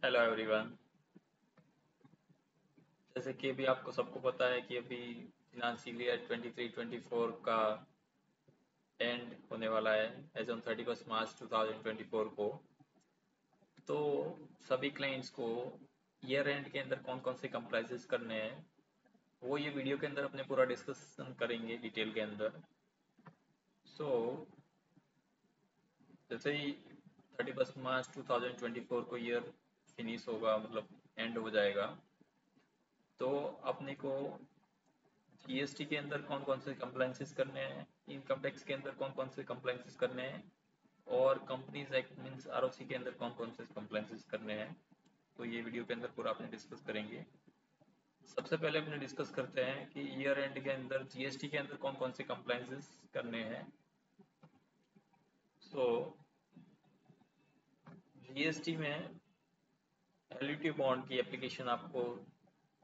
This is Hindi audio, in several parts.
Hello everyone. जैसे कि अभी आपको सबको पता है कि अभी फिनांशियल ईयर 23-24 का एंड होने वाला है एज ऑन 31 मार्च 2024 को। तो सभी क्लाइंट्स को ईयर एंड के अंदर कौन कौन से कंप्लाइंसेस करने हैं वो ये वीडियो के अंदर अपने पूरा डिस्कशन करेंगे डिटेल के अंदर। सो जैसे ही 31 मार्च 2024 को ईयर फिनिश होगा, मतलब एंड हो जाएगा, तो अपने को जीएसटी के अंदर कौन कौन से कंप्लाइंसेस करने हैं, इनकम टैक्स के अंदर कौन कौन से कंप्लाइंसेस करने हैं, और कंपनीज एक्ट मींस आरओसी के अंदर कौन कौन से कंप्लाइंसेस करने हैं, तो ये वीडियो के अंदर पूरा अपने डिस्कस करेंगे। सबसे पहले अपने डिस्कस करते हैं कि ईयर एंड के अंदर जीएसटी के अंदर कौन कौन से कंप्लाइंसेस करने हैं। सो जीएसटी में एलयूटी बॉन्ड की एप्लीकेशन आपको,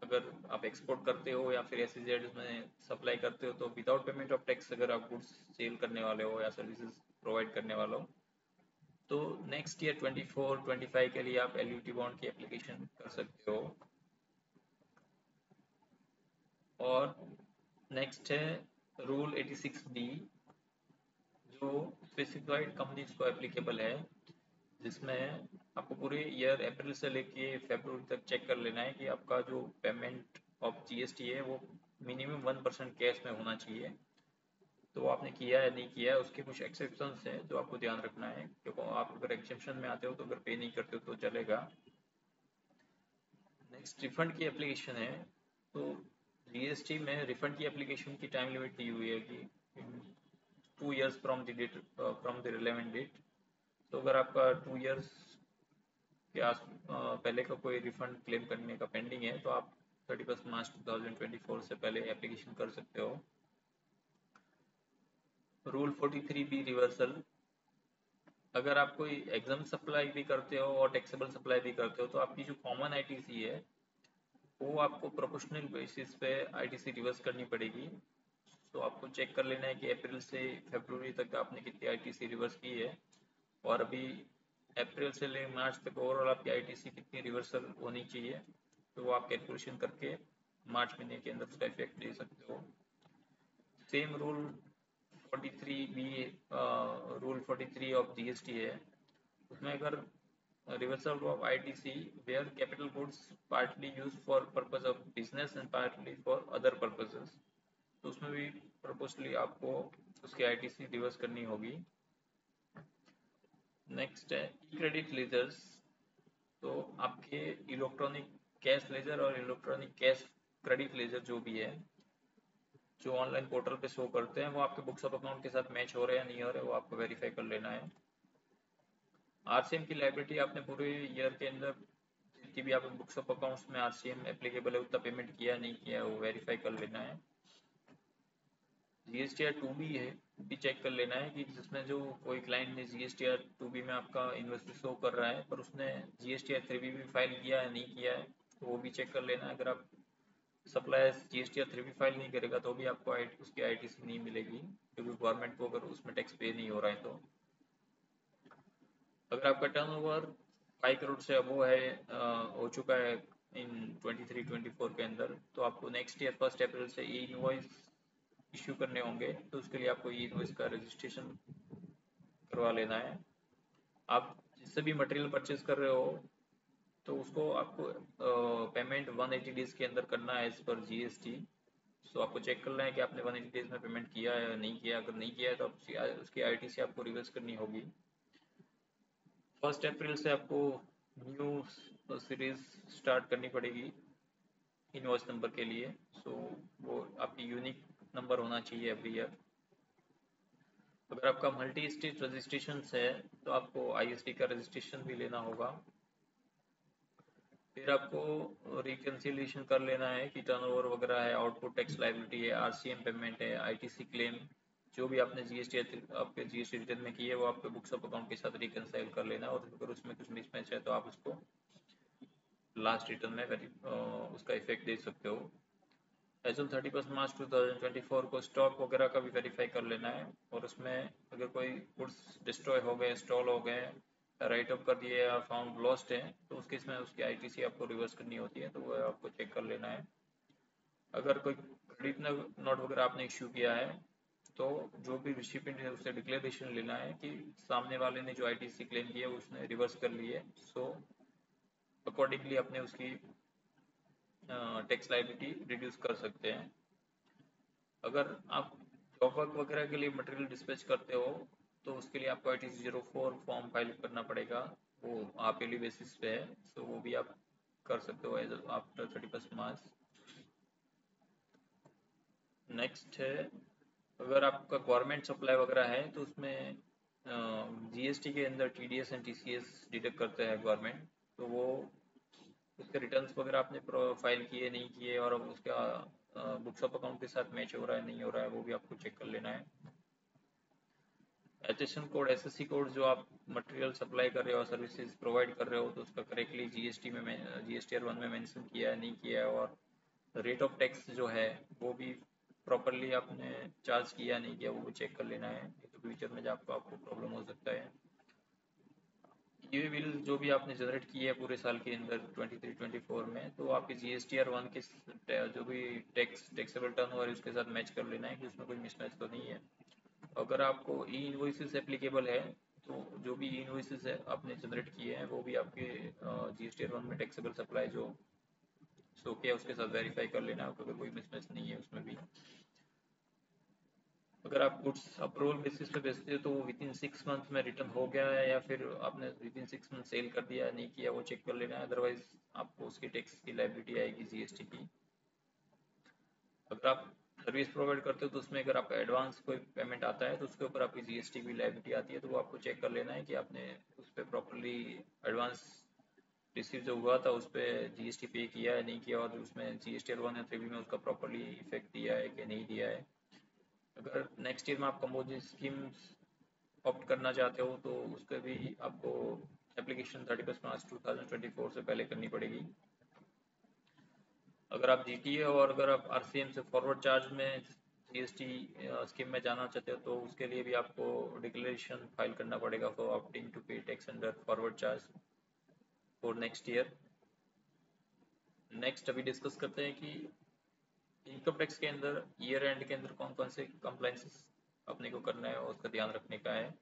अगर आप एक्सपोर्ट करते हो या फिर एसईजेड में सप्लाई करते हो, तो विदाउट पेमेंट ऑफ टैक्स अगर आप गुड्स सेल करने वाले हो या सर्विसेज प्रोवाइड करने वाले हो, तो नेक्स्ट ईयर 24-25 के लिए आप एलयूटी बॉन्ड की एप्लीकेशन कर सकते हो। और नेक्स्ट है रूल 86B, जो स्पेसिफाइड कंपनीज को एप्लीकेबल है, जिसमें आपको पूरे ईयर अप्रैल से लेके फरवरी तक चेक कर लेना है कि आपका जो पेमेंट ऑफ जीएसटी है वो मिनिमम 1% कैश में होना चाहिए। तो वो आपने किया है नहीं किया है, उसके कुछ एक्सेप्शंस हैं जो आपको ध्यान रखना है, क्योंकि आप अगर एक्सेप्शन में आते हो तो अगर पे नहीं करते हो तो चलेगा। नेक्स्ट रिफंड की एप्लीकेशन है। तो जीएसटी में रिफंड की एप्लीकेशन की टाइम लिमिट दी हुई है कि 2 years from the date, from the relevant date. तो अगर आपका 2 years के पहले का कोई रिफंड क्लेम करने का पेंडिंग है, तो आप 31 मार्च 2024 से पहले एप्लीकेशन कर सकते हो। रूल 43B रिवर्सल, अगर आप कोई एग्जाम सप्लाई भी करते हो और टैक्सेबल सप्लाई भी करते हो, तो आपकी जो कॉमन आईटीसी है वो आपको प्रोपोर्शनल बेसिस पे आईटीसी रिवर्स करनी पड़ेगी। तो आपको चेक कर लेना है कि अप्रैल से फरवरी तक आपने कितनी आईटीसी रिवर्स की है, और अभी अप्रैल से ले मार्च तक ओवरऑल आपकी आईटीसी कितनी रिवर्सल होनी चाहिए, तो वो आप कैलकुलेशन करके मार्च महीने के अंदर उसका इफेक्ट दे सकते हो। Same rule 43B, rule 43 of GST है। उसमें अगर reversal of ITC where capital goods partly use for purpose of business and partly for other purposes, तो उसमें भी प्रोपोर्शनली आपको उसकी आईटीसी रिवर्स करनी होगी। नेक्स्ट है ई क्रेडिट लेजर्स। तो आपके इलेक्ट्रॉनिक कैश लेजर और इलेक्ट्रॉनिक कैश क्रेडिट लेजर जो भी है, जो ऑनलाइन पोर्टल पे शो करते हैं, वो आपके बुक्स ऑफ अकाउंट के साथ मैच हो रहे हैं या नहीं हो रहे, वो आपको वेरीफाई कर लेना है। आरसीएम की लाइबिलिटी आपने पूरे ईयर के अंदर जितनी भी आप बुक्स ऑफ अकाउंट्स में आरसीएम एप्लीकेबल है उतना पेमेंट किया नहीं किया है, वो वेरीफाई कर लेना है। जीएसटीआर 2B है, भी चेक कर लेना है कि जिसमें जो कोई क्लाइंट ने जीएसटीआर 2B में आपका इन्वेस्ट शो कर रहा है पर उसने जीएसटीआर 3B भी फाइल किया है नहीं किया है, तो वो भी चेक कर लेना है। अगर आप सप्लायर जीएसटीआर 3B फाइल नहीं करेगा तो भी आपको उसकी आईटीसी नहीं मिलेगी, क्योंकि गवर्नमेंट को अगर उसमें टैक्स पे नहीं हो रहा है तो। अगर आपका टर्नओवर 5 करोड़ से अबो है, हो चुका है इन 23-24 के अंदर, तो आपको नेक्स्ट ईयर 1 अप्रैल से ई इनवॉइस इश्यू करने होंगे, तो उसके लिए आपको ई इनवॉइस का रजिस्ट्रेशन करवा लेना है। आप जिससे भी मटेरियल परचेज कर रहे हो तो उसको आपको पेमेंट 180 डेज के अंदर करना है एज पर जीएसटी। सो आपको चेक करना है कि आपने 180 डेज में पेमेंट किया है या नहीं किया। अगर नहीं किया है तो उसकी आईटीसी आपको रिवर्स करनी होगी। 1 अप्रैल से आपको न्यू सीरीज स्टार्ट करनी पड़ेगी इनवॉइस नंबर के लिए। सो वो आपकी यूनिक नंबर होना चाहिए एवरी ईयर। अगर आपका मल्टी स्टेट रजिस्ट्रेशन है तो आपको आईएसटी का रजिस्ट्रेशन भी लेना होगा। फिर आपको रिकन्सिलिएशन कर लेना है कि टर्नओवर वगैरह है, आउटपुट टैक्स लायबिलिटी है, आरसीएम पेमेंट है, आईटीसी क्लेम, जो भी आपने जीएसटी आपके जीएसटी रिटर्न में की है वो आपके बुक्स ऑफ अकाउंट के साथ रिकनसाइल कर लेना है। और अगर उसमें कुछ मिसमैच है तो आप उसको लास्ट रिटर्न में उसका इफेक्ट दे सकते हो। एज ऑन 31 मार्च 2024 को स्टॉक वगैरह का भी वेरीफाई कर लेना है, और उसमें अगर कोई गुड्स डिस्ट्रॉय हो गए, स्टॉल हो गए, राइट ऑफ कर दिया या फाउंड लॉस्ट है तो उस केस में उसकी आईटीसी आपको रिवर्स करनी होती है, तो वो आपको चेक कर लेना है। अगर कोई क्रेडिट नोट वगैरह आपने इश्यू किया है तो जो भी रिसिपिएंट है उससे डिक्लेरेशन लेना है कि सामने वाले ने जो आईटीसी क्लेम किया उसने रिवर्स कर ली है, सो अकॉर्डिंगली अपने उसकी टैक्स लायबिलिटी रिड्यूस कर सकते हैं। अगर आप जॉब वर्क वगैरह के लिए मटेरियल डिस्पैच करते हो तो उसके लिए आपको IT04 फॉर्म फाइल करना पड़ेगा, वो हाफ ईयरली बेसिस पे है, सो वो भी आप कर सकते हो एज आफ्टर 31 मार्च। नेक्स्ट है, अगर आपका गवर्नमेंट सप्लाई वगैरह है तो उसमें जीएसटी के अंदर टीडीएस एंड टीसीएस डिडक्ट करते हैं गवर्नमेंट, तो वो उसके रिटर्न्स वगैरह आपने फाइल किए नहीं किए और अब उसका बुक्स ऑफ अकाउंट के साथ मैच हो रहा है नहीं हो रहा है वो भी आपको चेक कर लेना है। एचएसएन कोड, एसएससी कोड जो आप मटेरियल सप्लाई कर रहे हो, सर्विसेज प्रोवाइड कर रहे हो, तो उसका करेक्टली जीएसटीआर 1 में मेंशन किया है नहीं किया है, और रेट ऑफ टैक्स जो है वो भी प्रॉपरली आपने चार्ज किया नहीं किया वो भी चेक कर लेना है, तो फ्यूचर में आपको प्रॉब्लम हो सकता है। ये बिल जो भी आपने जनरेट की है पूरे साल के अंदर 23-24 में, तो आपके GSTR 1 के जो भी टैक्सेबल टर्नओवर है उसके साथ मैच कर लेना है कि उसमें कोई मिसमैच तो नहीं है। अगर आपको ई इनवॉइसेस एप्लीकेबल है तो जो भी ई इनवॉइसेस है आपने जनरेट किए हैं वो भी आपके GSTR 1 में टैक्सेबल सप्लाई जो शो किया उसके साथ वेरीफाई कर लेना, अगर कोई मिसमैच नहीं है उसमें भी। अगर आप गुड्स अप्रूवल बेसिस पे बेचते हो तो वो विद इन 6 मंथ में रिटर्न हो गया है या फिर आपने विद इन 6 मंथ सेल कर दिया नहीं किया वो चेक कर लेना है, अदरवाइज आपको उसकी टैक्स की लायबिलिटी आएगी जीएसटी की। अगर आप सर्विस प्रोवाइड करते हो तो उसमें अगर आपका एडवांस कोई पेमेंट आता है तो उसके ऊपर आपकी जीएसटी की लायबिलिटी आती है, तो वो आपको चेक कर लेना है कि आपने उस पर प्रॉपरली एडवांस रिसीव जो हुआ था उस पर जीएसटी पे किया है नहीं किया, और उसमें GSTR 1 या 3 में उसका प्रॉपरली इफेक्ट दिया है कि नहीं दिया है। अगर नेक्स्ट ईयर में आप कंपोजिट स्कीम्स ऑप्ट करना चाहते हो तो उसके भी आपको एप्लीकेशन 31 मार्च 2024 से पहले करनी पड़ेगी। अगर आप जीटीए और अगर आप आरसीएम से फॉरवर्ड चार्ज में जीएसटी स्कीम में जाना चाहते हो तो उसके लिए भी आपको डिक्लेरेशन फाइल करना पड़ेगा फॉर ऑप्टिंग टू पे tax under forward charge for next year. Next अभी डिस्कस करते हैं कि इनकम टैक्स के अंदर ईयर एंड के अंदर कौन कौन से कंप्लाइंसेस अपने को करना है और उसका ध्यान रखने का है।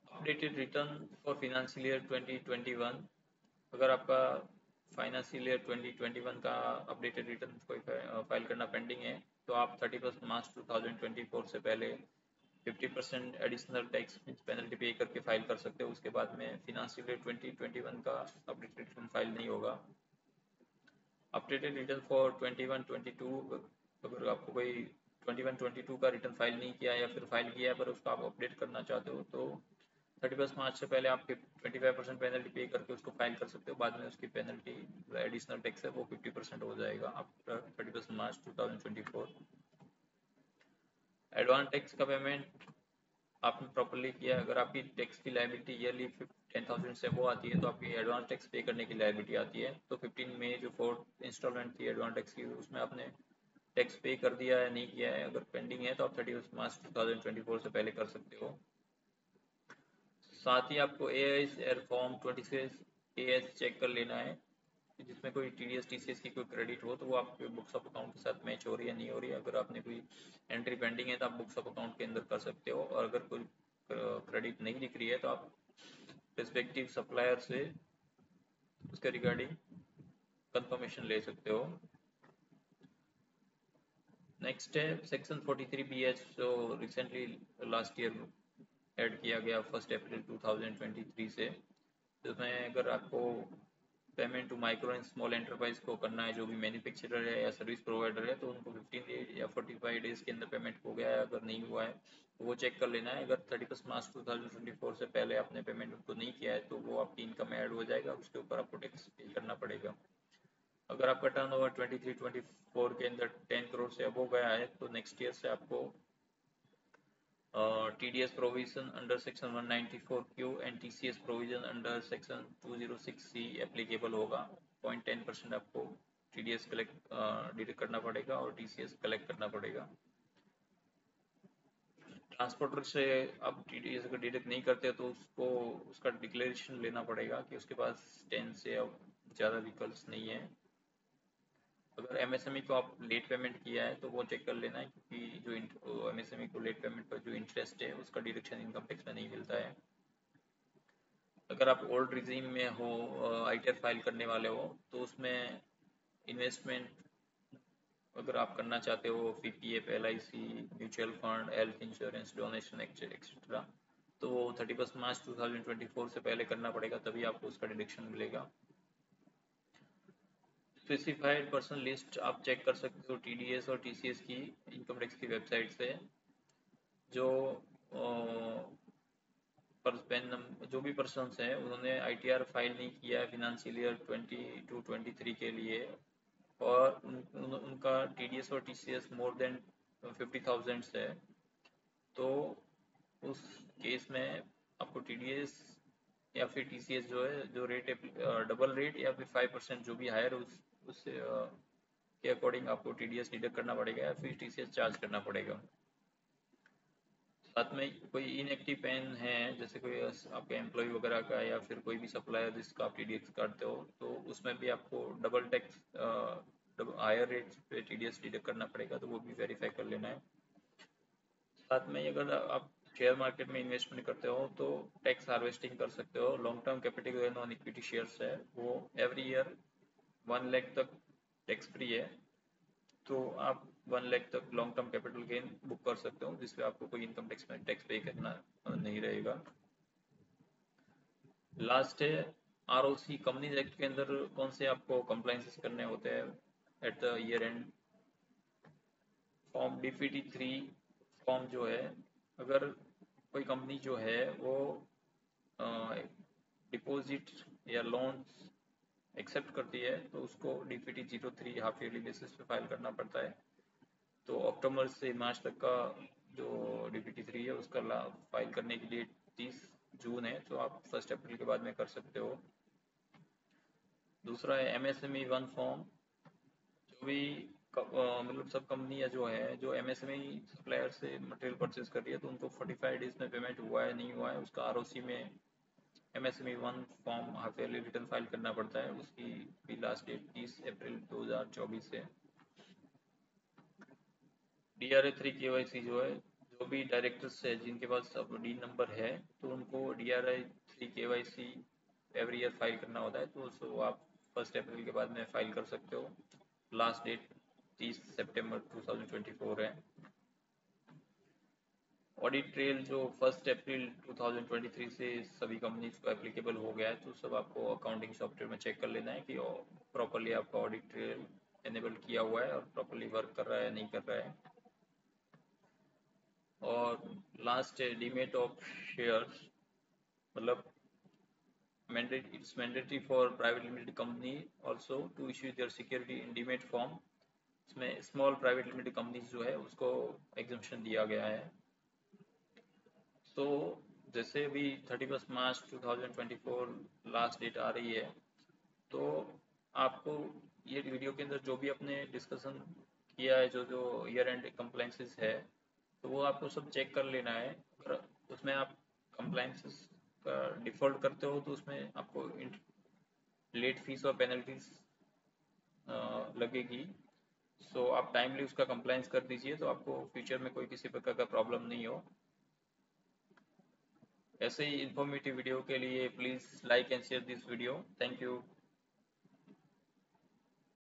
Updated return for financial year 2021, अगर आपका फाइनेंशियल ईयर 2021 का अपडेटेड रिटर्न कोई फाइल करना पेंडिंग है तो आप 31 मार्च 2024 से पहले 50% एडिशनल टैक्स पेनल्टी पे करके फाइल कर सकते हो, उसके बाद में फाइनेंशियल ईयर 2021 का अपडेटेड रिटर्न फाइल नहीं होगा। अपडेटेड रिटर्न फॉर 21-22, अगर आपको कोई 21-22 का रिटर्न फाइल नहीं किया या फिर फाइल किया है पर उसको आप अपडेट करना चाहते हो तो 31 मार्च से पहले आप 25% पेनल्टी पे करके उसको फाइल कर सकते हो, बाद में उसकी पेनल्टी एडिशनल टैक्स है वो 50% हो जाएगा आफ्टर 31 मार्च 2024। एडवांस टैक्स का पेमेंट आपने प्रॉपरली किया, अगर आपकी टैक्स की लायबिलिटी ईयरली 10,000 से वो आती है तो आपकी एडवांस टैक्स पे करने की लायबिलिटी आती है, तो 15 मई जो 4th इंस्टॉलमेंट थी एडवांस टैक्स की उसमें आपने टैक्स पे कर दिया है नहीं किया है, अगर पेंडिंग है तो आप 31 मार्च 2024 से पहले कर सकते हो। साथ ही आपको AIS or form 26 AS check कर लेना है जिसमें कोई TDS TCS की कोई क्रेडिट हो तो वो आपके बुक्स ऑफ अकाउंट के साथ मैच हो रही है नहीं हो रही है। अगर आपने कोई एंट्री पेंडिंग है तो आप बुक्स ऑफ अकाउंट के अंदर कर सकते हो, और अगर कोई क्रेडिट नहीं दिख रही है तो आप रिस्पेक्टिव सप्लायर से उसके रिगार्डिंग कंफर्मेशन ले सकते हो। नेक्स्ट है सेक्शन 43BH जो रिसेंटली लास्ट ईयर ऐड किया गया 1 अप्रैल 2023 से, जिसमें अगर आपको payment to micro and small enterprise को करना है जो भी मैन्युफैक्चरर है या सर्विस प्रोवाइडर है तो उनको 15 डेज या 45 डेज के अंदर पेमेंट हो गया है, अगर नहीं हुआ है तो वो चेक कर लेना है। अगर 31 मार्च 2024 से पहले आपने पेमेंट उनको नहीं किया है तो वो आपकी इनकम में ऐड हो जाएगा, उसके ऊपर आपको टैक्स पे करना पड़ेगा। अगर आपका टर्नओवर 23-24 के अंदर 10 करोड़ से अबव गया है तो नेक्स्ट ईयर से आपको TDS provision under section 194Q and TCS provision under section 206C applicable होगा। 0.10% आपको TDS कलेक्ट डिडक्ट करना पड़ेगा और TCS कलेक्ट करना पड़ेगा। ट्रांसपोर्टर से आप टीडीएस अगर डिडक्ट नहीं करते तो उसको उसका डिक्लेरेशन लेना पड़ेगा कि उसके पास 10 से अब ज़्यादा व्हीकल्स नहीं है। अगर एमएसएमई को आप लेट पेमेंट किया है तो वो चेक कर लेना है, क्योंकि जो एमएसएमई को लेट पेमेंट पर जो इंटरेस्ट है उसका डिडक्शन इनकम टैक्स में नहीं मिलता है। अगर आप ओल्ड रिजीम में हो, आईटीआर फाइल करने वाले हो, तो उसमें इन्वेस्टमेंट अगर आप करना चाहते हो, PPF, LIC, mutual fund, health insurance, donation etcetera, तो वो 31 मार्च 2024 से पहले करना पड़ेगा, तभी आपको उसका डिडक्शन मिलेगा। स्पेसिफाइड पर्सन लिस्ट आप चेक कर सकते हो टीडीएस और टीसीएस की इनकम टैक्स की वेबसाइट से। जो जो भी पर्सन्स हैं उन्होंने आईटीआर फाइल नहीं किया है फिनेंशियल ईयर 22-23 के लिए, और उनका टीडीएस और टीसीएस मोर देन 50,000 है, तो उस केस में आपको टीडीएस या फिर टीसीएस जो है, जो रेट डबल रेट या फिर 5% जो भी हायर उससे के अकॉर्डिंग आपको टीडीएस डिडक्ट करना पड़ेगा या फिर टीसीएस चार्ज करना पड़ेगा। साथ में कोई इनएक्टिव पैन है, जैसे कोई आपके एम्प्लॉय वगैरह का या फिर कोई भी सप्लायर जिसका आप टीडीएस काटते हो, तो उसमें भी आपको डबल टैक्स हायर रेट पे टीडीएस डिडक्ट करना पड़ेगा, तो वो भी वेरीफाई कर लेना है। साथ में अगर आप शेयर मार्केट में इन्वेस्टमेंट करते हो तो टैक्स हार्वेस्टिंग कर सकते हो। Long term capital gain on equity shares है, वो एवरी ईयर 1 लाख तक टैक्स फ्री है, तो आप 1 लाख तक long term capital gain book कर सकते हो, जिसपे आपको कोई इनकम टैक्स में टैक्स पे करना नहीं रहेगा। लास्ट है आरओसी। कंपनीज एक्ट के अंदर कौन से आपको कंप्लायंसेस करने होते हैं at the year and. Form DPT-3 form जो है, अगर कोई कंपनी जो है वो डिपॉजिट या लोन्स एक्सेप्ट करती है तो उसको DPT-03 हाफ ईयरली बेसिस पे फाइल करना पड़ता है। तो अक्टूबर से मार्च तक का जो DPT-3 है उसका फाइल करने के लिए 30 जून है, तो आप 1 अप्रैल के बाद में कर सकते हो। दूसरा है MSME 1 फॉर्म। जो भी मतलब सब कंपनियां जो है जो MSME सप्लायर से मटेरियल परचेज कर रही है, तो उनको 45 डेज में पेमेंट हुआ है नहीं हुआ है उसका आरओसी में MSME 1 form half yearly return file करना पड़ता है। उसकी भी लास्ट डेट 30 अप्रैल 2024 है। DRA-3 KYC जो है, जो भी डायरेक्टर्स है जिनके पास अब डी नंबर है, तो उनको DRA-3 KYC every year file करना होता है, तो उसको आप 1 अप्रैल के बाद में फाइल कर सकते हो। लास्ट डेट 30 सितंबर 2024 है। ऑडिट ट्रेल जो 1 अप्रैल 2023 से सभी कंपनीज को एप्लीकेबल हो गया है, तो सब आपको अकाउंटिंग सॉफ्टवेयर में चेक कर लेना है कि प्रॉपरली आपका ऑडिट ट्रेल एनेबल किया हुआ है और प्रॉपरली वर्क कर रहा है नहीं कर रहा है। और लास्ट है डीमेट ऑफ शेयर्स, मतलब it's mandatory for private limited company also to issue their security in demat form. इसमें स्मॉल प्राइवेट लिमिटेड कंपनीज जो है उसको एग्जम्पशन दिया गया है। तो जैसे अभी 31 मार्च 2024 लास्ट डेट आ रही है, तो आपको ये वीडियो के अंदर जो भी अपने डिस्कशन किया है, जो जो ईयर एंड कंप्लाइंसेस है, तो वो आपको सब चेक कर लेना है। अगर उसमें आप कंप्लाइंसेस का डिफॉल्ट करते हो तो उसमें आपको लेट फीस और पेनल्टीज लगेगी। सो आप टाइमली उसका कंप्लाइंस कर दीजिए, तो आपको फ्यूचर में कोई किसी प्रकार का प्रॉब्लम नहीं हो। ऐसे ही इंफॉर्मेटिव वीडियो के लिए please like and share this video. Thank you.